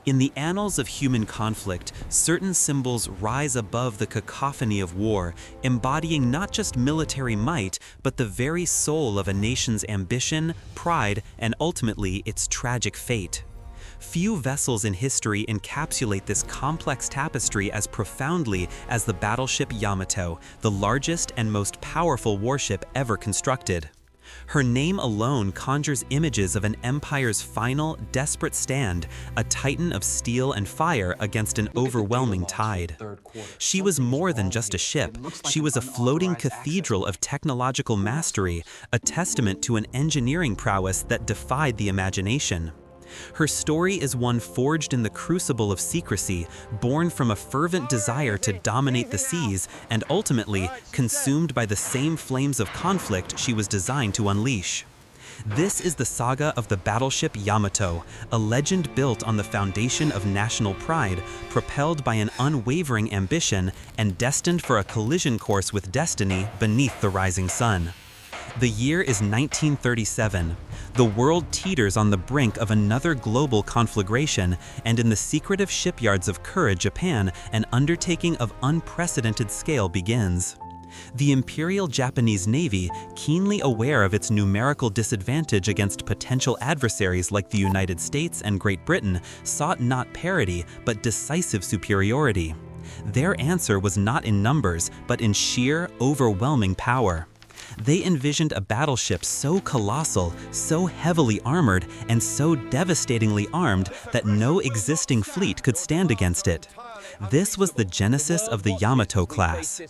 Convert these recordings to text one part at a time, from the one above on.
In the annals of human conflict, certain symbols rise above the cacophony of war, embodying not just military might, but the very soul of a nation's ambition, pride, and ultimately its tragic fate. Few vessels in history encapsulate this complex tapestry as profoundly as the Battleship Yamato, the largest and most powerful warship ever constructed. Her name alone conjures images of an empire's final, desperate stand, a titan of steel and fire against an overwhelming tide. She was more than just a ship. She was a floating cathedral of technological mastery, a testament to an engineering prowess that defied the imagination. Her story is one forged in the crucible of secrecy, born from a fervent desire to dominate the seas, and ultimately consumed by the same flames of conflict she was designed to unleash. This is the saga of the Battleship Yamato, a legend built on the foundation of national pride, propelled by an unwavering ambition, and destined for a collision course with destiny beneath the rising sun. The year is 1937. The world teeters on the brink of another global conflagration, and in the secretive shipyards of Kura, Japan, an undertaking of unprecedented scale begins. The Imperial Japanese Navy, keenly aware of its numerical disadvantage against potential adversaries like the United States and Great Britain, sought not parity, but decisive superiority. Their answer was not in numbers, but in sheer, overwhelming power. They envisioned a battleship so colossal, so heavily armored, and so devastatingly armed that no existing fleet could stand against it. This was the genesis of the Yamato class.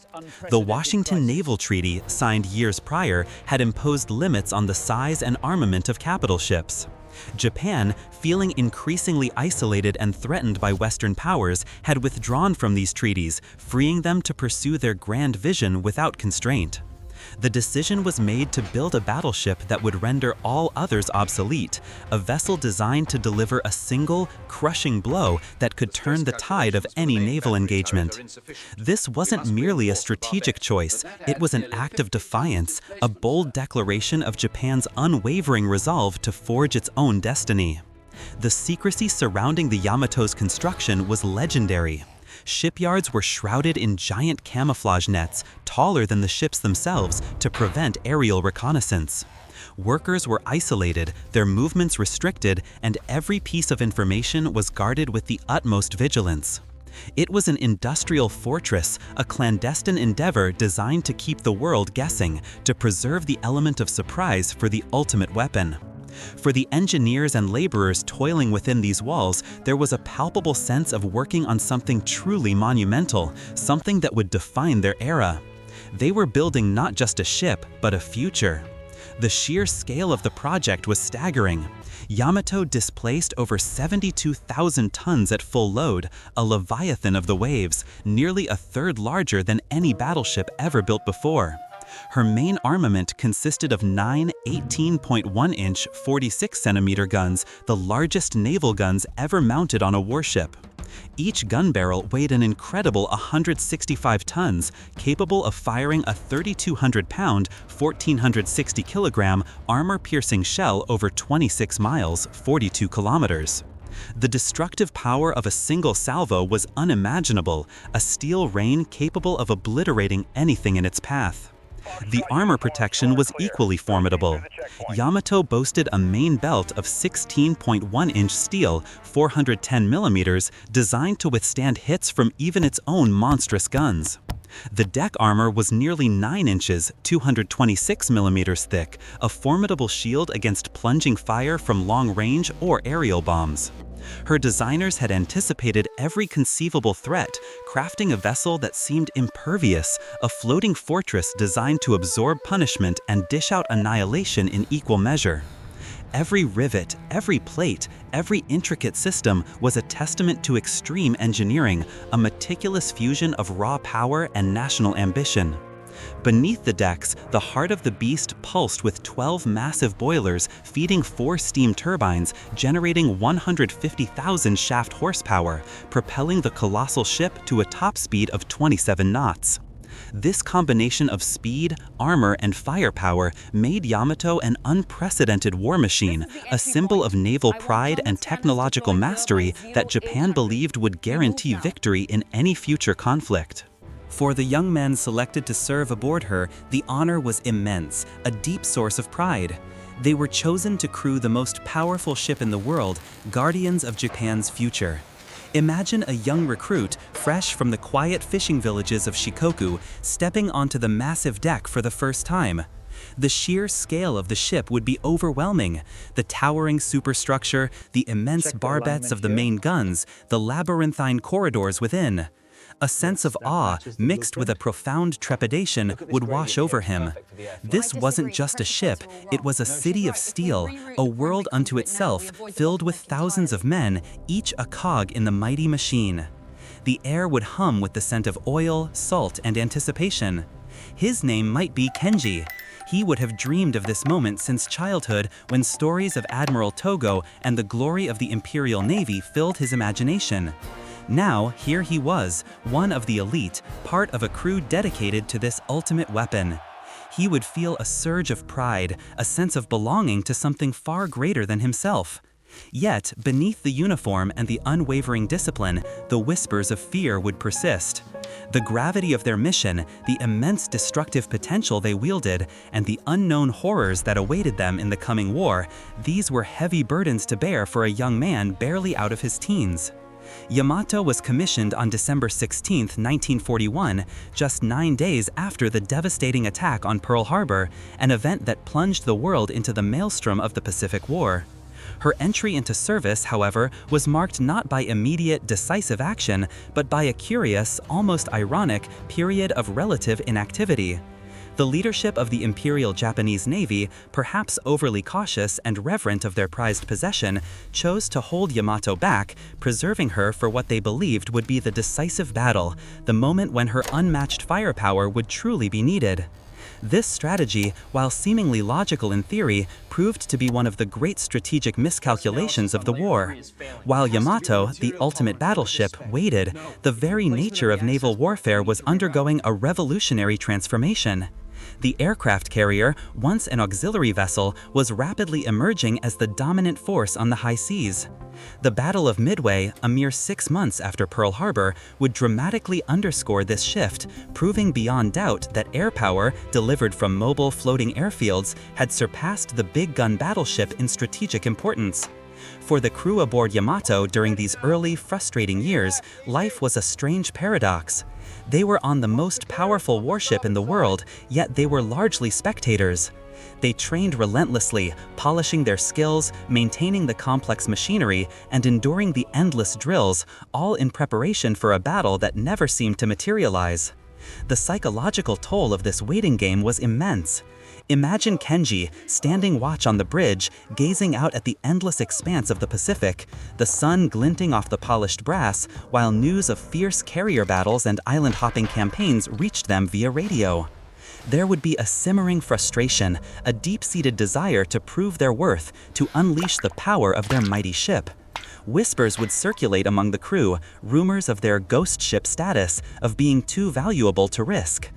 The Washington Naval Treaty, signed years prior, had imposed limits on the size and armament of capital ships. Japan, feeling increasingly isolated and threatened by Western powers, had withdrawn from these treaties, freeing them to pursue their grand vision without constraint. The decision was made to build a battleship that would render all others obsolete, a vessel designed to deliver a single, crushing blow that could turn the tide of any naval engagement. This wasn't merely a strategic choice, it was an act of defiance, a bold declaration of Japan's unwavering resolve to forge its own destiny. The secrecy surrounding the Yamato's construction was legendary. Shipyards were shrouded in giant camouflage nets, taller than the ships themselves, to prevent aerial reconnaissance. Workers were isolated, their movements restricted, and every piece of information was guarded with the utmost vigilance. It was an industrial fortress, a clandestine endeavor designed to keep the world guessing, to preserve the element of surprise for the ultimate weapon. For the engineers and laborers toiling within these walls, there was a palpable sense of working on something truly monumental, something that would define their era. They were building not just a ship, but a future. The sheer scale of the project was staggering. Yamato displaced over 72,000 tons at full load, a leviathan of the waves, nearly a third larger than any battleship ever built before. Her main armament consisted of 9 18.1-inch 46-centimeter guns, the largest naval guns ever mounted on a warship. Each gun barrel weighed an incredible 165 tons, capable of firing a 3,200-pound, 1,460-kilogram armor-piercing shell over 26 miles, 42 kilometers. The destructive power of a single salvo was unimaginable, a steel rain capable of obliterating anything in its path. The armor protection was equally formidable. Yamato boasted a main belt of 16.1-inch steel, 410 millimeters, designed to withstand hits from even its own monstrous guns. The deck armor was nearly 9 inches, 226 millimeters thick, a formidable shield against plunging fire from long-range or aerial bombs. Her designers had anticipated every conceivable threat, crafting a vessel that seemed impervious, a floating fortress designed to absorb punishment and dish out annihilation in equal measure. Every rivet, every plate, every intricate system was a testament to extreme engineering, a meticulous fusion of raw power and national ambition. Beneath the decks, the heart of the beast pulsed with 12 massive boilers feeding 4 steam turbines, generating 150,000 shaft horsepower, propelling the colossal ship to a top speed of 27 knots. This combination of speed, armor, and firepower made Yamato an unprecedented war machine, a symbol of naval pride and technological mastery that Japan believed would guarantee victory in any future conflict. For the young men selected to serve aboard her, the honor was immense, a deep source of pride. They were chosen to crew the most powerful ship in the world, guardians of Japan's future. Imagine a young recruit, fresh from the quiet fishing villages of Shikoku, stepping onto the massive deck for the first time. The sheer scale of the ship would be overwhelming. The towering superstructure, the immense barbets of the main guns, the labyrinthine corridors within. A sense of awe, mixed with a profound trepidation, would wash over him. This wasn't just a ship, it was a city of steel, a world unto itself, filled with thousands of men, each a cog in the mighty machine. The air would hum with the scent of oil, salt, and anticipation. His name might be Kenji. He would have dreamed of this moment since childhood, when stories of Admiral Togo and the glory of the Imperial Navy filled his imagination. Now, here he was, one of the elite, part of a crew dedicated to this ultimate weapon. He would feel a surge of pride, a sense of belonging to something far greater than himself. Yet, beneath the uniform and the unwavering discipline, the whispers of fear would persist. The gravity of their mission, the immense destructive potential they wielded, and the unknown horrors that awaited them in the coming war, these were heavy burdens to bear for a young man barely out of his teens. Yamato was commissioned on December 16, 1941, just 9 days after the devastating attack on Pearl Harbor, an event that plunged the world into the maelstrom of the Pacific War. Her entry into service, however, was marked not by immediate, decisive action, but by a curious, almost ironic, period of relative inactivity. The leadership of the Imperial Japanese Navy, perhaps overly cautious and reverent of their prized possession, chose to hold Yamato back, preserving her for what they believed would be the decisive battle, the moment when her unmatched firepower would truly be needed. This strategy, while seemingly logical in theory, proved to be one of the great strategic miscalculations of the war. While Yamato, the ultimate battleship, waited, the very nature of naval warfare was undergoing a revolutionary transformation. The aircraft carrier, once an auxiliary vessel, was rapidly emerging as the dominant force on the high seas. The Battle of Midway, a mere 6 months after Pearl Harbor, would dramatically underscore this shift, proving beyond doubt that air power, delivered from mobile floating airfields, had surpassed the big gun battleship in strategic importance. For the crew aboard Yamato during these early, frustrating years, life was a strange paradox. They were on the most powerful warship in the world, yet they were largely spectators. They trained relentlessly, polishing their skills, maintaining the complex machinery, and enduring the endless drills, all in preparation for a battle that never seemed to materialize. The psychological toll of this waiting game was immense. Imagine Kenji standing watch on the bridge, gazing out at the endless expanse of the Pacific, the sun glinting off the polished brass, while news of fierce carrier battles and island-hopping campaigns reached them via radio. There would be a simmering frustration, a deep-seated desire to prove their worth, to unleash the power of their mighty ship. Whispers would circulate among the crew, rumors of their ghost ship status, of being too valuable to risk.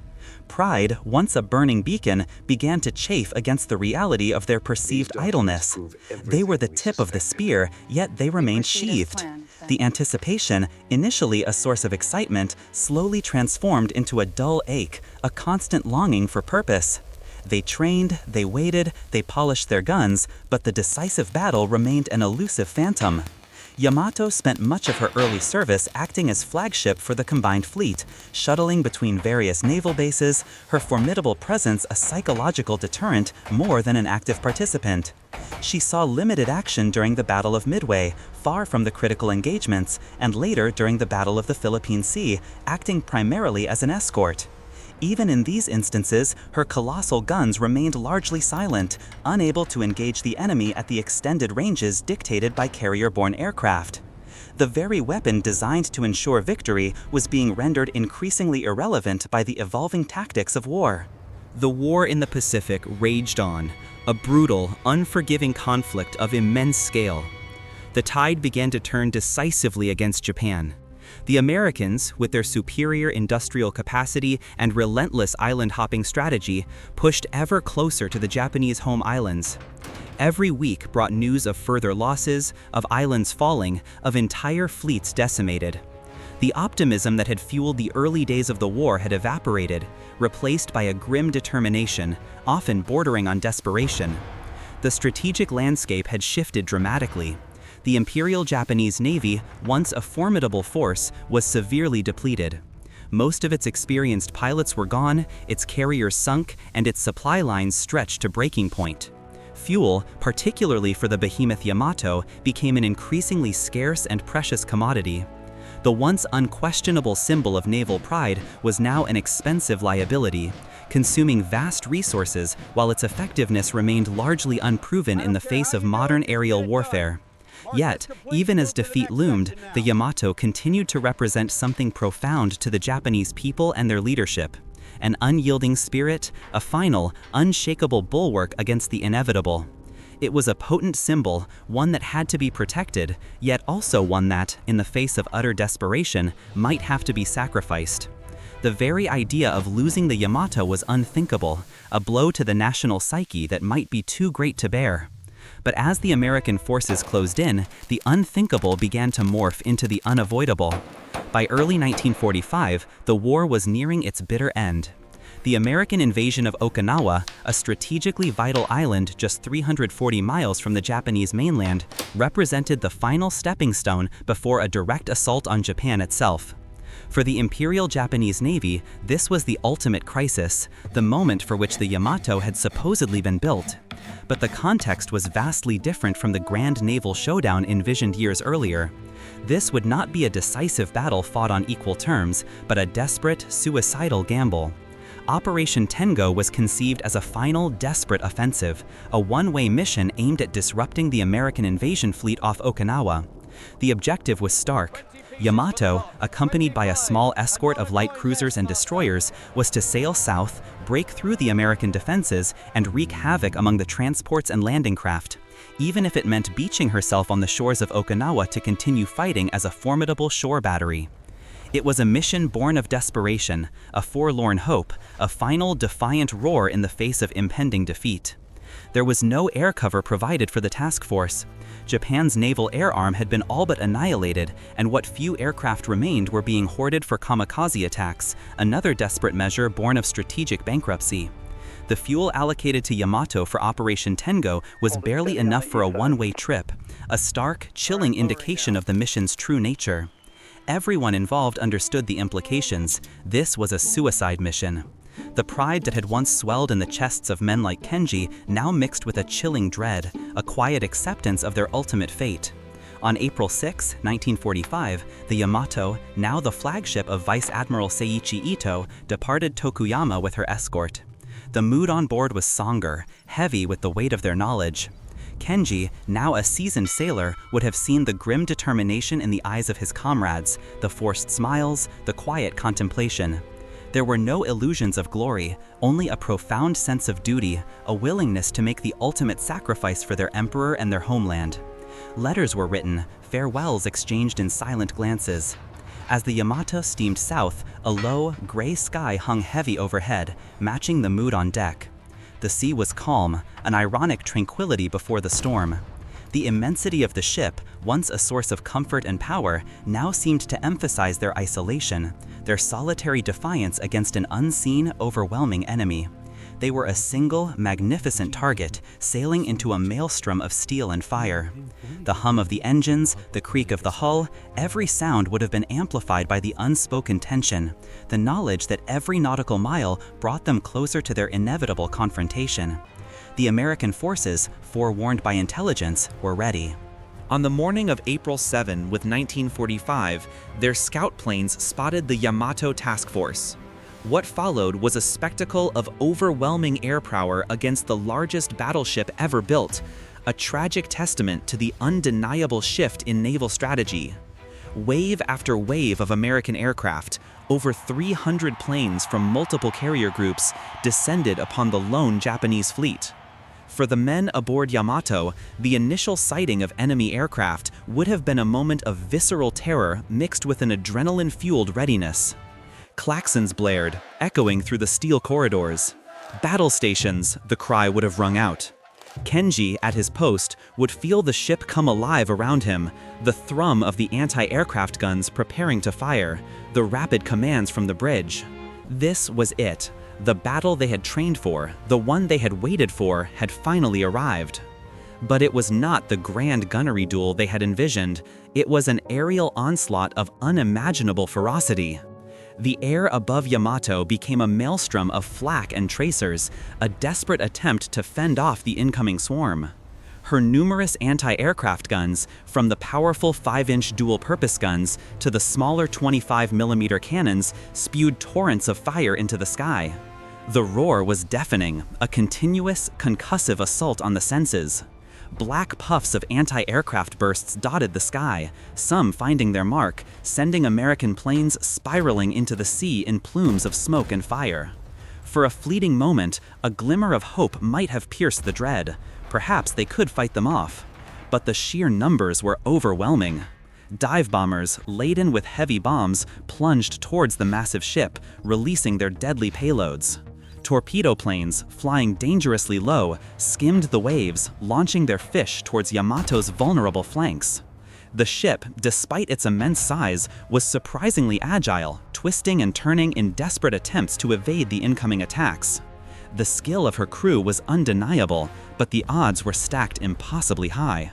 Pride, once a burning beacon, began to chafe against the reality of their perceived idleness. They were the tip of the spear, yet they remained sheathed. The anticipation, initially a source of excitement, slowly transformed into a dull ache, a constant longing for purpose. They trained, they waited, they polished their guns, but the decisive battle remained an elusive phantom. Yamato spent much of her early service acting as flagship for the combined fleet, shuttling between various naval bases, her formidable presence a psychological deterrent more than an active participant. She saw limited action during the Battle of Midway, far from the critical engagements, and later during the Battle of the Philippine Sea, acting primarily as an escort. Even in these instances, her colossal guns remained largely silent, unable to engage the enemy at the extended ranges dictated by carrier-borne aircraft. The very weapon designed to ensure victory was being rendered increasingly irrelevant by the evolving tactics of war. The war in the Pacific raged on, a brutal, unforgiving conflict of immense scale. The tide began to turn decisively against Japan. The Americans, with their superior industrial capacity and relentless island-hopping strategy, pushed ever closer to the Japanese home islands. Every week brought news of further losses, of islands falling, of entire fleets decimated. The optimism that had fueled the early days of the war had evaporated, replaced by a grim determination, often bordering on desperation. The strategic landscape had shifted dramatically. The Imperial Japanese Navy, once a formidable force, was severely depleted. Most of its experienced pilots were gone, its carriers sunk, and its supply lines stretched to breaking point. Fuel, particularly for the behemoth Yamato, became an increasingly scarce and precious commodity. The once unquestionable symbol of naval pride was now an expensive liability, consuming vast resources while its effectiveness remained largely unproven in the face of modern aerial warfare. Yet, even as defeat loomed, the Yamato continued to represent something profound to the Japanese people and their leadership. An unyielding spirit, a final, unshakable bulwark against the inevitable. It was a potent symbol, one that had to be protected, yet also one that, in the face of utter desperation, might have to be sacrificed. The very idea of losing the Yamato was unthinkable, a blow to the national psyche that might be too great to bear. But as the American forces closed in, the unthinkable began to morph into the unavoidable. By early 1945, the war was nearing its bitter end. The American invasion of Okinawa, a strategically vital island just 340 miles from the Japanese mainland, represented the final stepping stone before a direct assault on Japan itself. For the Imperial Japanese Navy, this was the ultimate crisis, the moment for which the Yamato had supposedly been built. But the context was vastly different from the grand naval showdown envisioned years earlier. This would not be a decisive battle fought on equal terms, but a desperate, suicidal gamble. Operation Tengo was conceived as a final, desperate offensive, a one-way mission aimed at disrupting the American invasion fleet off Okinawa. The objective was stark. Yamato, accompanied by a small escort of light cruisers and destroyers, was to sail south, break through the American defenses, and wreak havoc among the transports and landing craft, even if it meant beaching herself on the shores of Okinawa to continue fighting as a formidable shore battery. It was a mission born of desperation, a forlorn hope, a final defiant roar in the face of impending defeat. There was no air cover provided for the task force. Japan's naval air arm had been all but annihilated, and what few aircraft remained were being hoarded for kamikaze attacks, another desperate measure born of strategic bankruptcy. The fuel allocated to Yamato for Operation Tengo was barely enough for a one-way trip, a stark, chilling indication of the mission's true nature. Everyone involved understood the implications. This was a suicide mission. The pride that had once swelled in the chests of men like Kenji now mixed with a chilling dread, a quiet acceptance of their ultimate fate. On April 6, 1945, the Yamato, now the flagship of Vice Admiral Seiichi Ito, departed Tokuyama with her escort. The mood on board was somber, heavy with the weight of their knowledge. Kenji, now a seasoned sailor, would have seen the grim determination in the eyes of his comrades, the forced smiles, the quiet contemplation. There were no illusions of glory, only a profound sense of duty, a willingness to make the ultimate sacrifice for their emperor and their homeland. Letters were written, farewells exchanged in silent glances. As the Yamato steamed south, a low, gray sky hung heavy overhead, matching the mood on deck. The sea was calm, an ironic tranquility before the storm. The immensity of the ship, once a source of comfort and power, now seemed to emphasize their isolation, their solitary defiance against an unseen, overwhelming enemy. They were a single, magnificent target, sailing into a maelstrom of steel and fire. The hum of the engines, the creak of the hull, every sound would have been amplified by the unspoken tension, the knowledge that every nautical mile brought them closer to their inevitable confrontation. The American forces, forewarned by intelligence, were ready. On the morning of April 7, 1945, their scout planes spotted the Yamato task force. What followed was a spectacle of overwhelming air power against the largest battleship ever built, a tragic testament to the undeniable shift in naval strategy. Wave after wave of American aircraft, over 300 planes from multiple carrier groups, descended upon the lone Japanese fleet. For the men aboard Yamato, the initial sighting of enemy aircraft would have been a moment of visceral terror mixed with an adrenaline-fueled readiness. Klaxons blared, echoing through the steel corridors. "Battle stations," the cry would have rung out. Kenji, at his post, would feel the ship come alive around him, the thrum of the anti-aircraft guns preparing to fire, the rapid commands from the bridge. This was it. The battle they had trained for, the one they had waited for, had finally arrived. But it was not the grand gunnery duel they had envisioned. It was an aerial onslaught of unimaginable ferocity. The air above Yamato became a maelstrom of flak and tracers, a desperate attempt to fend off the incoming swarm. Her numerous anti-aircraft guns, from the powerful 5-inch dual-purpose guns to the smaller 25mm cannons, spewed torrents of fire into the sky. The roar was deafening, a continuous, concussive assault on the senses. Black puffs of anti-aircraft bursts dotted the sky, some finding their mark, sending American planes spiraling into the sea in plumes of smoke and fire. For a fleeting moment, a glimmer of hope might have pierced the dread. Perhaps they could fight them off. But the sheer numbers were overwhelming. Dive bombers, laden with heavy bombs, plunged towards the massive ship, releasing their deadly payloads. Torpedo planes, flying dangerously low, skimmed the waves, launching their fish towards Yamato's vulnerable flanks. The ship, despite its immense size, was surprisingly agile, twisting and turning in desperate attempts to evade the incoming attacks. The skill of her crew was undeniable, but the odds were stacked impossibly high.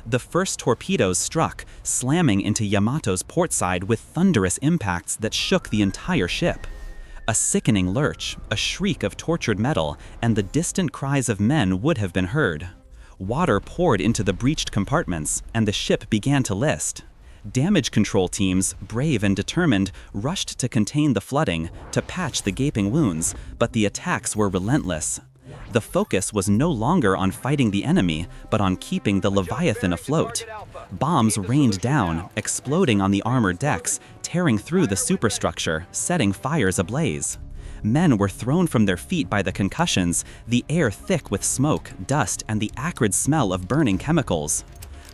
The first torpedoes struck, slamming into Yamato's port side with thunderous impacts that shook the entire ship. A sickening lurch, a shriek of tortured metal, and the distant cries of men would have been heard. Water poured into the breached compartments, and the ship began to list. Damage control teams, brave and determined, rushed to contain the flooding, to patch the gaping wounds, but the attacks were relentless. The focus was no longer on fighting the enemy, but on keeping the Leviathan afloat. Bombs rained down, exploding on the armored decks, tearing through the superstructure, setting fires ablaze. Men were thrown from their feet by the concussions, the air thick with smoke, dust, and the acrid smell of burning chemicals.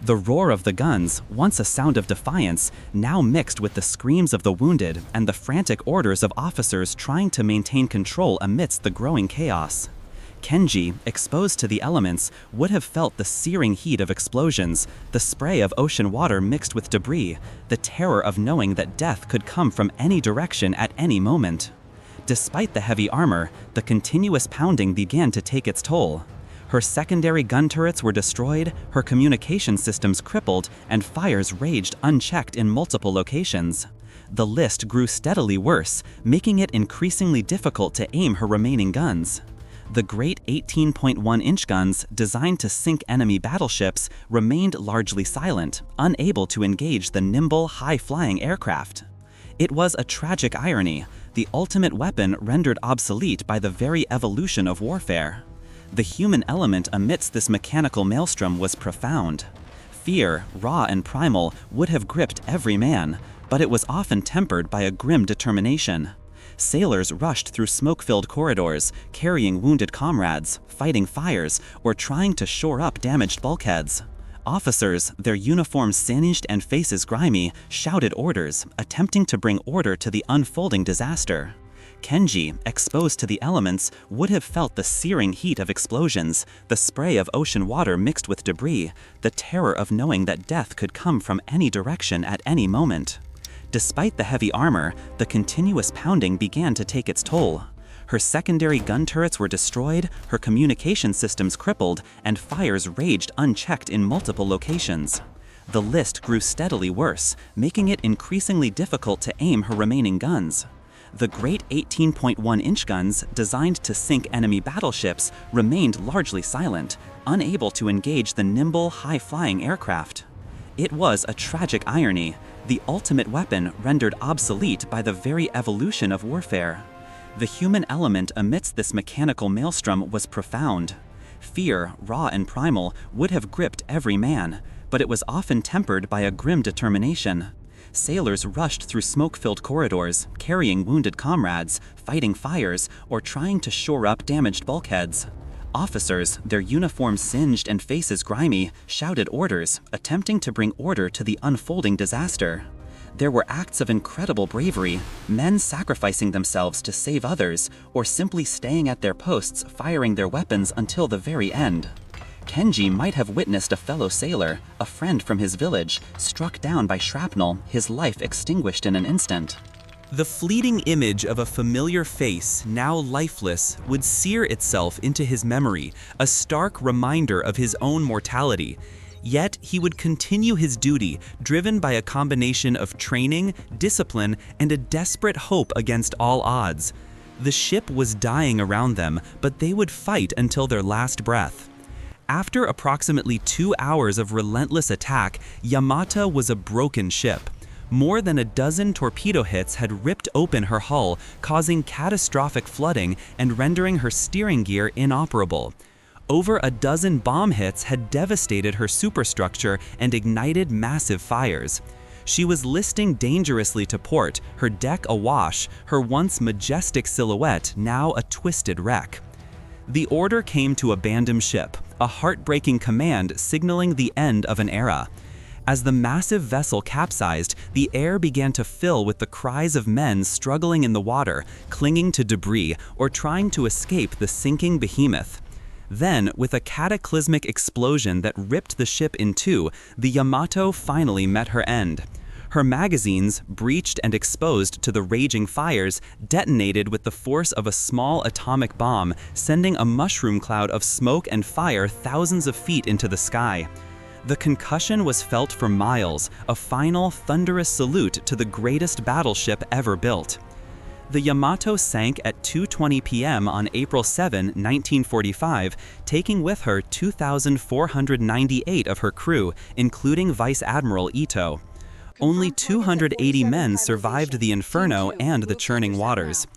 The roar of the guns, once a sound of defiance, now mixed with the screams of the wounded and the frantic orders of officers trying to maintain control amidst the growing chaos. Kenji, exposed to the elements, would have felt the searing heat of explosions, the spray of ocean water mixed with debris, the terror of knowing that death could come from any direction at any moment. Despite the heavy armor, the continuous pounding began to take its toll. Her secondary gun turrets were destroyed, her communication systems crippled, and fires raged unchecked in multiple locations. The list grew steadily worse, making it increasingly difficult to aim her remaining guns. The great 18.1-inch guns, designed to sink enemy battleships, remained largely silent, unable to engage the nimble, high-flying aircraft. It was a tragic irony, the ultimate weapon rendered obsolete by the very evolution of warfare. The human element amidst this mechanical maelstrom was profound. Fear, raw and primal, would have gripped every man, but it was often tempered by a grim determination. Sailors rushed through smoke-filled corridors, carrying wounded comrades, fighting fires, or trying to shore up damaged bulkheads. Officers, their uniforms singed and faces grimy, shouted orders, attempting to bring order to the unfolding disaster. Kenji, exposed to the elements, would have felt the searing heat of explosions, the spray of ocean water mixed with debris, the terror of knowing that death could come from any direction at any moment. Despite the heavy armor, the continuous pounding began to take its toll. Her secondary gun turrets were destroyed, her communication systems crippled, and fires raged unchecked in multiple locations. The list grew steadily worse, making it increasingly difficult to aim her remaining guns. The great 18.1-inch guns, designed to sink enemy battleships, remained largely silent, unable to engage the nimble, high-flying aircraft. It was a tragic irony, the ultimate weapon rendered obsolete by the very evolution of warfare. The human element amidst this mechanical maelstrom was profound. Fear, raw and primal, would have gripped every man, but it was often tempered by a grim determination. Sailors rushed through smoke-filled corridors, carrying wounded comrades, fighting fires, or trying to shore up damaged bulkheads. Officers, their uniforms singed and faces grimy, shouted orders, attempting to bring order to the unfolding disaster. There were acts of incredible bravery, men sacrificing themselves to save others, or simply staying at their posts firing their weapons until the very end. Kenji might have witnessed a fellow sailor, a friend from his village, struck down by shrapnel, his life extinguished in an instant. The fleeting image of a familiar face, now lifeless, would sear itself into his memory, a stark reminder of his own mortality. Yet he would continue his duty, driven by a combination of training, discipline, and a desperate hope against all odds. The ship was dying around them, but they would fight until their last breath. After approximately 2 hours of relentless attack, Yamato was a broken ship. More than a dozen torpedo hits had ripped open her hull, causing catastrophic flooding and rendering her steering gear inoperable. Over a dozen bomb hits had devastated her superstructure and ignited massive fires. She was listing dangerously to port, her deck awash, her once majestic silhouette now a twisted wreck. The order came to abandon ship, a heartbreaking command signaling the end of an era. As the massive vessel capsized, the air began to fill with the cries of men struggling in the water, clinging to debris, or trying to escape the sinking behemoth. Then, with a cataclysmic explosion that ripped the ship in two, the Yamato finally met her end. Her magazines, breached and exposed to the raging fires, detonated with the force of a small atomic bomb, sending a mushroom cloud of smoke and fire thousands of feet into the sky. The concussion was felt for miles, a final thunderous salute to the greatest battleship ever built. The Yamato sank at 2:20 p.m. on April 7, 1945, taking with her 2,498 of her crew, including Vice Admiral Ito. Only 280 men survived the inferno and the churning waters.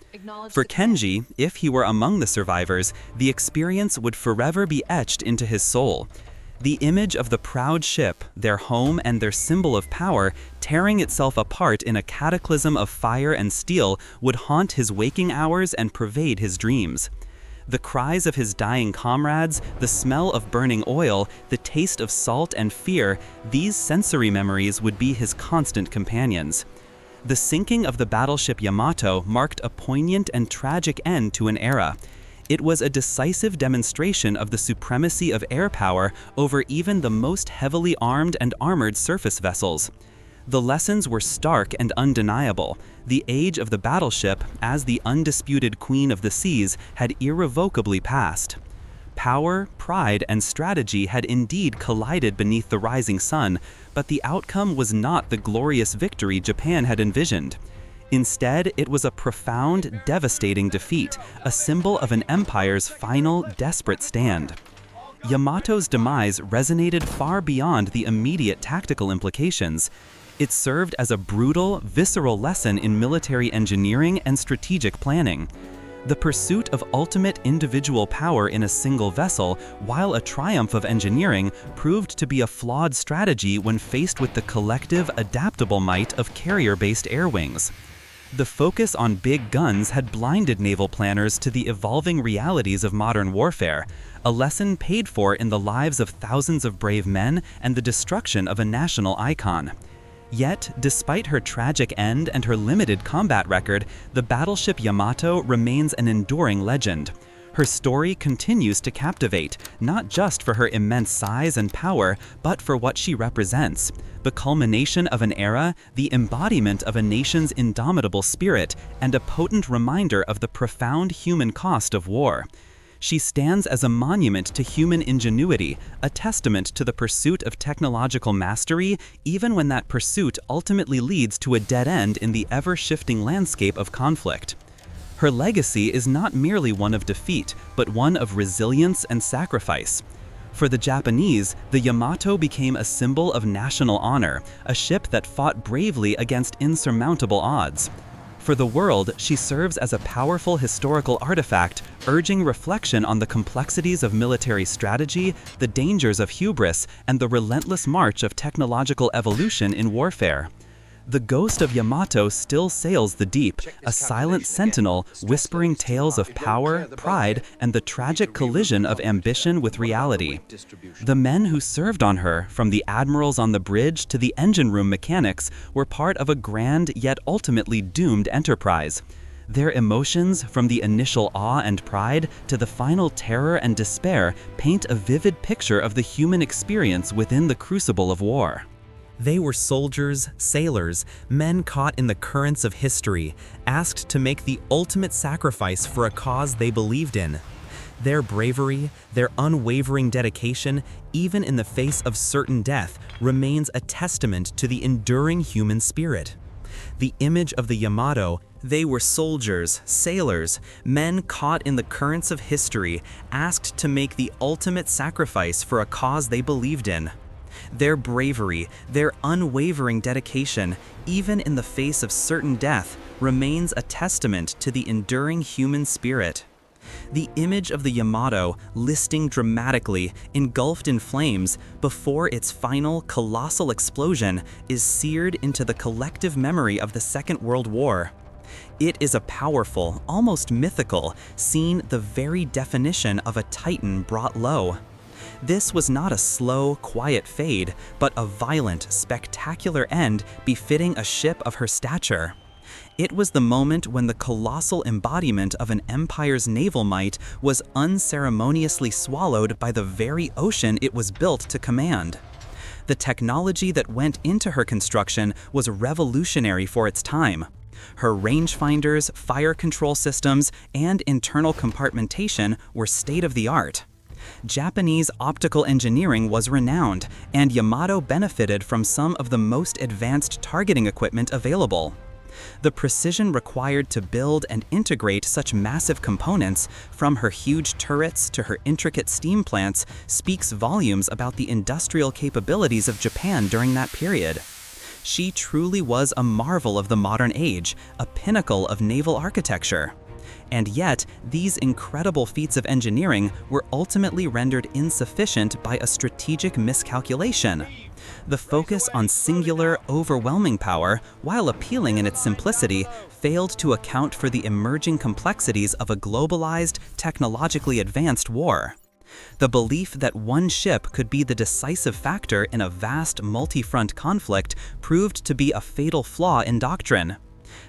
For Kenji, if he were among the survivors, the experience would forever be etched into his soul. The image of the proud ship, their home and their symbol of power, tearing itself apart in a cataclysm of fire and steel would haunt his waking hours and pervade his dreams. The cries of his dying comrades, the smell of burning oil, the taste of salt and fear, these sensory memories would be his constant companions. The sinking of the battleship Yamato marked a poignant and tragic end to an era. It was a decisive demonstration of the supremacy of air power over even the most heavily armed and armored surface vessels. The lessons were stark and undeniable. The age of the battleship, as the undisputed queen of the seas, had irrevocably passed. Power, pride, and strategy had indeed collided beneath the rising sun, but the outcome was not the glorious victory Japan had envisioned. Instead, it was a profound, devastating defeat, a symbol of an empire's final, desperate stand. Yamato's demise resonated far beyond the immediate tactical implications. It served as a brutal, visceral lesson in military engineering and strategic planning. The pursuit of ultimate individual power in a single vessel, while a triumph of engineering, proved to be a flawed strategy when faced with the collective, adaptable might of carrier-based air wings. The focus on big guns had blinded naval planners to the evolving realities of modern warfare, a lesson paid for in the lives of thousands of brave men and the destruction of a national icon. Yet, despite her tragic end and her limited combat record, the battleship Yamato remains an enduring legend. Her story continues to captivate, not just for her immense size and power, but for what she represents. The culmination of an era, the embodiment of a nation's indomitable spirit, and a potent reminder of the profound human cost of war. She stands as a monument to human ingenuity, a testament to the pursuit of technological mastery, even when that pursuit ultimately leads to a dead end in the ever-shifting landscape of conflict. Her legacy is not merely one of defeat, but one of resilience and sacrifice. For the Japanese, the Yamato became a symbol of national honor, a ship that fought bravely against insurmountable odds. For the world, she serves as a powerful historical artifact, urging reflection on the complexities of military strategy, the dangers of hubris, and the relentless march of technological evolution in warfare. The ghost of Yamato still sails the deep, a silent sentinel whispering tales of power, pride, and the tragic collision of ambition with reality. The men who served on her, from the admirals on the bridge to the engine room mechanics, were part of a grand yet ultimately doomed enterprise. Their emotions, from the initial awe and pride to the final terror and despair, paint a vivid picture of the human experience within the crucible of war. They were soldiers, sailors, men caught in the currents of history, asked to make the ultimate sacrifice for a cause they believed in. Their bravery, their unwavering dedication, even in the face of certain death, remains a testament to the enduring human spirit. The image of the Yamato, they were soldiers, sailors, men caught in the currents of history, asked to make the ultimate sacrifice for a cause they believed in. Their bravery, their unwavering dedication, even in the face of certain death, remains a testament to the enduring human spirit. The image of the Yamato, listing dramatically, engulfed in flames, before its final colossal explosion, is seared into the collective memory of the Second World War. It is a powerful, almost mythical, scene, the very definition of a titan brought low. This was not a slow, quiet fade, but a violent, spectacular end befitting a ship of her stature. It was the moment when the colossal embodiment of an empire's naval might was unceremoniously swallowed by the very ocean it was built to command. The technology that went into her construction was revolutionary for its time. Her rangefinders, fire control systems, and internal compartmentation were state-of-the-art. Japanese optical engineering was renowned, and Yamato benefited from some of the most advanced targeting equipment available. The precision required to build and integrate such massive components, from her huge turrets to her intricate steam plants, speaks volumes about the industrial capabilities of Japan during that period. She truly was a marvel of the modern age, a pinnacle of naval architecture. And yet, these incredible feats of engineering were ultimately rendered insufficient by a strategic miscalculation. The focus on singular, overwhelming power, while appealing in its simplicity, failed to account for the emerging complexities of a globalized, technologically advanced war. The belief that one ship could be the decisive factor in a vast, multi-front conflict proved to be a fatal flaw in doctrine.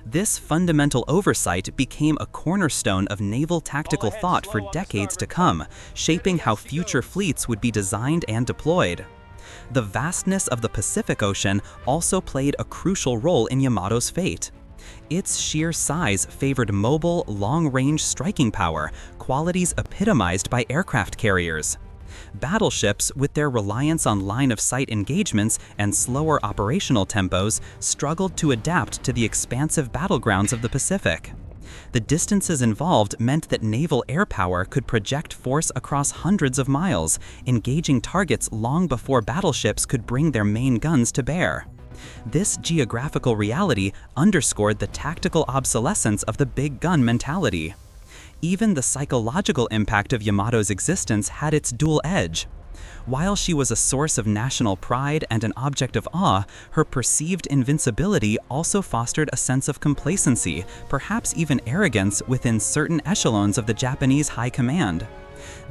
This fundamental oversight became a cornerstone of naval tactical thought for decades to come, shaping how future fleets would be designed and deployed. The vastness of the Pacific Ocean also played a crucial role in Yamato's fate. Its sheer size favored mobile, long-range striking power, qualities epitomized by aircraft carriers. Battleships, with their reliance on line-of-sight engagements and slower operational tempos, struggled to adapt to the expansive battlegrounds of the Pacific. The distances involved meant that naval air power could project force across hundreds of miles, engaging targets long before battleships could bring their main guns to bear. This geographical reality underscored the tactical obsolescence of the big gun mentality. Even the psychological impact of Yamato's existence had its dual edge. While she was a source of national pride and an object of awe, her perceived invincibility also fostered a sense of complacency, perhaps even arrogance, within certain echelons of the Japanese high command.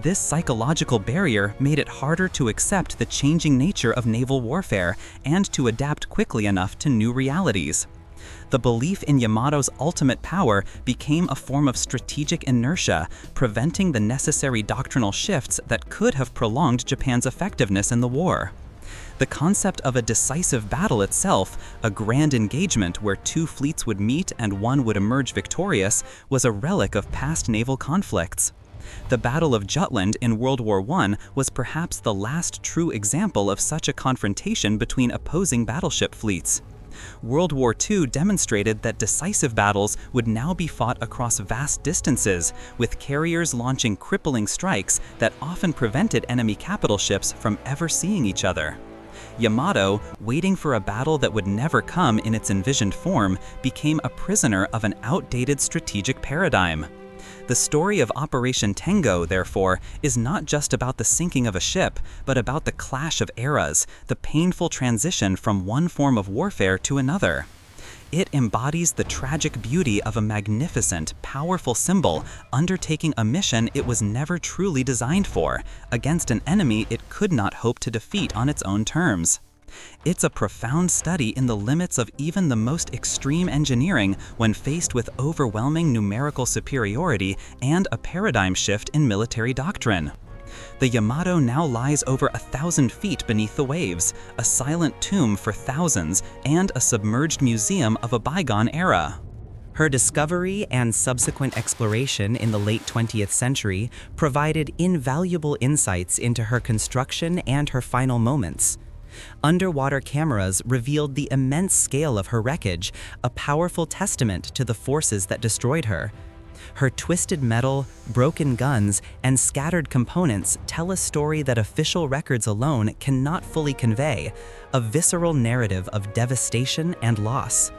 This psychological barrier made it harder to accept the changing nature of naval warfare and to adapt quickly enough to new realities. The belief in Yamato's ultimate power became a form of strategic inertia, preventing the necessary doctrinal shifts that could have prolonged Japan's effectiveness in the war. The concept of a decisive battle itself, a grand engagement where two fleets would meet and one would emerge victorious, was a relic of past naval conflicts. The Battle of Jutland in World War I was perhaps the last true example of such a confrontation between opposing battleship fleets. World War II demonstrated that decisive battles would now be fought across vast distances, with carriers launching crippling strikes that often prevented enemy capital ships from ever seeing each other. Yamato, waiting for a battle that would never come in its envisioned form, became a prisoner of an outdated strategic paradigm. The story of Operation Tango, therefore, is not just about the sinking of a ship, but about the clash of eras, the painful transition from one form of warfare to another. It embodies the tragic beauty of a magnificent, powerful symbol undertaking a mission it was never truly designed for, against an enemy it could not hope to defeat on its own terms. It's a profound study in the limits of even the most extreme engineering when faced with overwhelming numerical superiority and a paradigm shift in military doctrine. The Yamato now lies over 1,000 feet beneath the waves, a silent tomb for thousands, and a submerged museum of a bygone era. Her discovery and subsequent exploration in the late 20th century provided invaluable insights into her construction and her final moments. Underwater cameras revealed the immense scale of her wreckage, a powerful testament to the forces that destroyed her. Her twisted metal, broken guns, and scattered components tell a story that official records alone cannot fully convey, a visceral narrative of devastation and loss.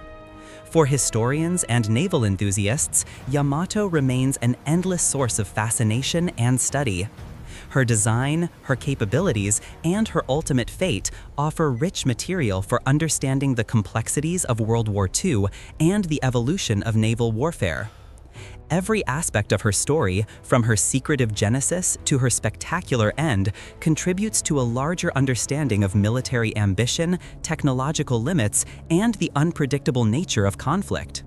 For historians and naval enthusiasts, Yamato remains an endless source of fascination and study. Her design, her capabilities, and her ultimate fate offer rich material for understanding the complexities of World War II and the evolution of naval warfare. Every aspect of her story, from her secretive genesis to her spectacular end, contributes to a larger understanding of military ambition, technological limits, and the unpredictable nature of conflict.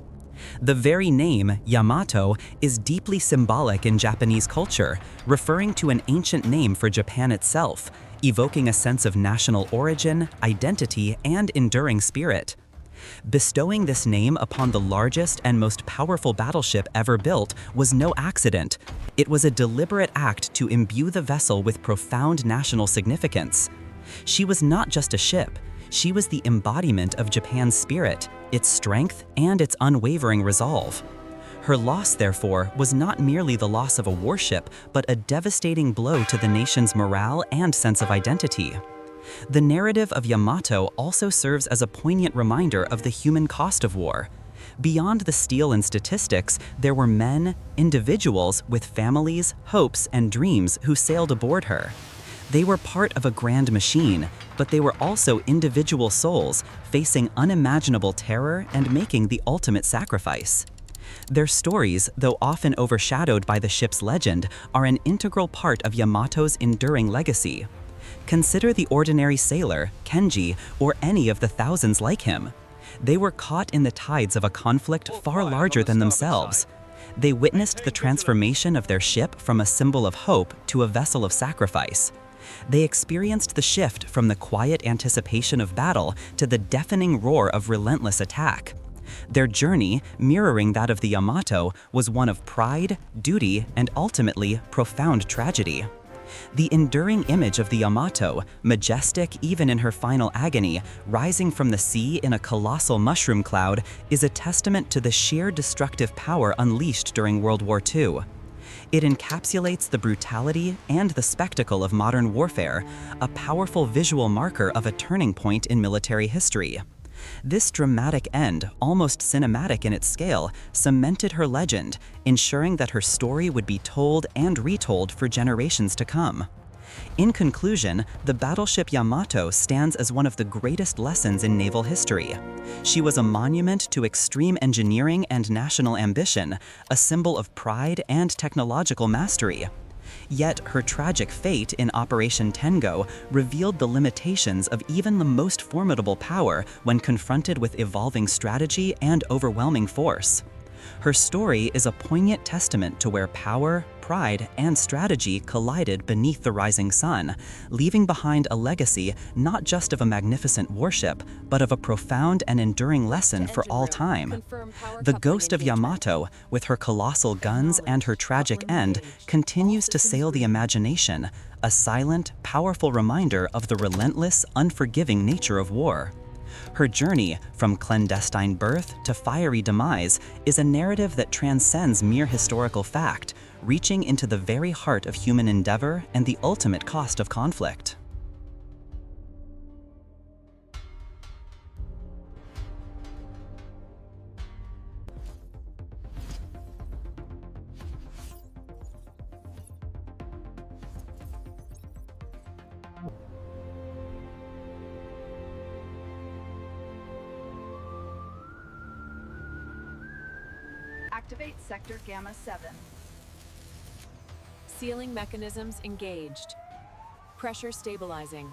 The very name, Yamato, is deeply symbolic in Japanese culture, referring to an ancient name for Japan itself, evoking a sense of national origin, identity, and enduring spirit. Bestowing this name upon the largest and most powerful battleship ever built was no accident. It was a deliberate act to imbue the vessel with profound national significance. She was not just a ship. She was the embodiment of Japan's spirit, its strength, and its unwavering resolve. Her loss, therefore, was not merely the loss of a warship, but a devastating blow to the nation's morale and sense of identity. The narrative of Yamato also serves as a poignant reminder of the human cost of war. Beyond the steel and statistics, there were men, individuals with families, hopes, and dreams who sailed aboard her. They were part of a grand machine, but they were also individual souls, facing unimaginable terror and making the ultimate sacrifice. Their stories, though often overshadowed by the ship's legend, are an integral part of Yamato's enduring legacy. Consider the ordinary sailor, Kenji, or any of the thousands like him. They were caught in the tides of a conflict far larger than themselves. They witnessed the transformation of their ship from a symbol of hope to a vessel of sacrifice. They experienced the shift from the quiet anticipation of battle to the deafening roar of relentless attack. Their journey, mirroring that of the Yamato, was one of pride, duty, and ultimately profound tragedy. The enduring image of the Yamato, majestic even in her final agony, rising from the sea in a colossal mushroom cloud, is a testament to the sheer destructive power unleashed during World War II. It encapsulates the brutality and the spectacle of modern warfare, a powerful visual marker of a turning point in military history. This dramatic end, almost cinematic in its scale, cemented her legend, ensuring that her story would be told and retold for generations to come. In conclusion, the battleship Yamato stands as one of the greatest lessons in naval history. She was a monument to extreme engineering and national ambition, a symbol of pride and technological mastery. Yet her tragic fate in Operation Tengo revealed the limitations of even the most formidable power when confronted with evolving strategy and overwhelming force. Her story is a poignant testament to where power, pride, and strategy collided beneath the rising sun, leaving behind a legacy not just of a magnificent warship, but of a profound and enduring lesson for all time. The ghost of Yamato, with her colossal guns and her tragic end, continues to sail the imagination, a silent, powerful reminder of the relentless, unforgiving nature of war. Her journey, from clandestine birth to fiery demise, is a narrative that transcends mere historical fact, reaching into the very heart of human endeavor and the ultimate cost of conflict. Activate Sector Gamma 7. Sealing mechanisms engaged. Pressure stabilizing.